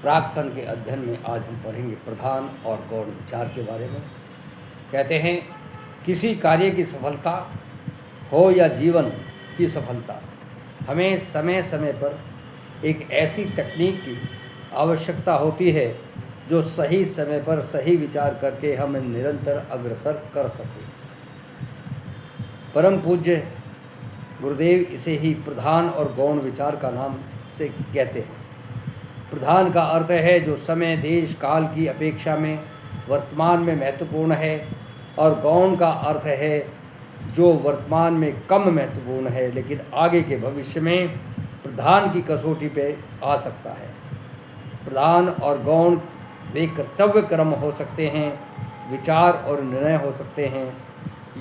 प्राक्तन के अध्ययन में आज हम पढ़ेंगे प्रधान और गौण विचार के बारे में। कहते हैं किसी कार्य की सफलता हो या जीवन की सफलता, हमें समय समय पर एक ऐसी तकनीक की आवश्यकता होती है जो सही समय पर सही विचार करके हमें निरंतर अग्रसर कर सके। परम पूज्य गुरुदेव इसे ही प्रधान और गौण विचार का नाम से कहते हैं। प्रधान का अर्थ है जो समय देश काल की अपेक्षा में वर्तमान में महत्वपूर्ण है, और गौण का अर्थ है जो वर्तमान में कम महत्वपूर्ण है लेकिन आगे के भविष्य में प्रधान की कसौटी पे आ सकता है। प्रधान और गौण वे कर्तव्य कर्म हो सकते हैं, विचार और निर्णय हो सकते हैं।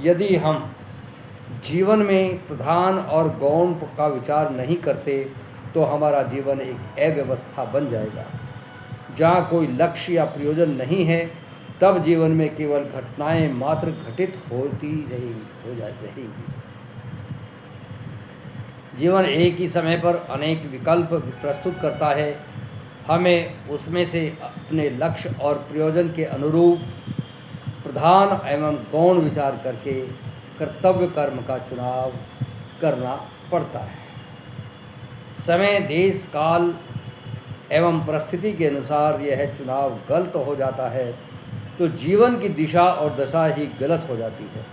यदि हम जीवन में प्रधान और गौण का विचार नहीं करते तो हमारा जीवन एक अव्यवस्था बन जाएगा। जहाँ कोई लक्ष्य या प्रयोजन नहीं है तब जीवन में केवल घटनाएं मात्र घटित होती रहेंगी। जीवन एक ही समय पर अनेक विकल्प प्रस्तुत करता है। हमें उसमें से अपने लक्ष्य और प्रयोजन के अनुरूप प्रधान एवं गौण विचार करके कर्तव्य कर्म का चुनाव करना पड़ता है। समय देश काल एवं परिस्थिति के अनुसार यह चुनाव गलत हो जाता है तो जीवन की दिशा और दशा ही गलत हो जाती है।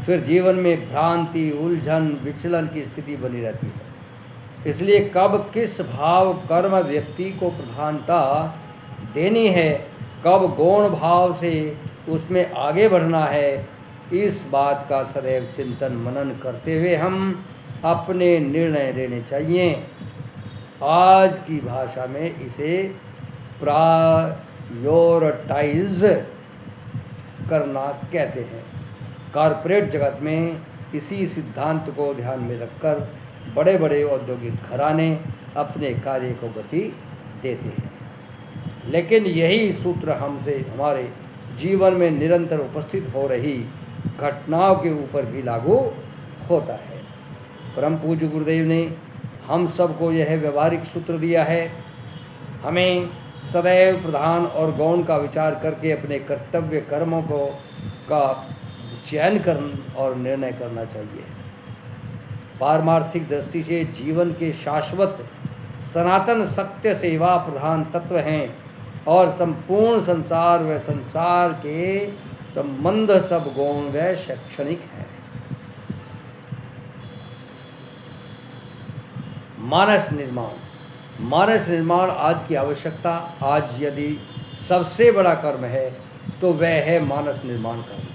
फिर जीवन में भ्रांति, उलझन, विचलन की स्थिति बनी रहती है। इसलिए कब किस भाव कर्म व्यक्ति को प्रधानता देनी है, कब गौण भाव से उसमें आगे बढ़ना है, इस बात का सदैव चिंतन मनन करते हुए हम अपने निर्णय लेने चाहिए। आज की भाषा में इसे प्रायोरिटाइज करना कहते हैं। कॉरपोरेट जगत में इसी सिद्धांत को ध्यान में रखकर बड़े बड़े औद्योगिक घराने अपने कार्य को गति देते हैं, लेकिन यही सूत्र हमसे हमारे जीवन में निरंतर उपस्थित हो रही घटनाओं के ऊपर भी लागू होता है। परम पूज्य गुरुदेव ने हम सबको यह व्यवहारिक सूत्र दिया है। हमें सदैव प्रधान और गौण का विचार करके अपने कर्तव्य कर्मों का चयन करना और निर्णय करना चाहिए। पारमार्थिक दृष्टि से जीवन के शाश्वत सनातन सत्य सेवा प्रधान तत्व हैं, और संपूर्ण संसार व संसार के संबंध सब गौण व शैक्षणिक है। मानस निर्माण आज की आवश्यकता। आज यदि सबसे बड़ा कर्म है तो वह है मानस निर्माण करना।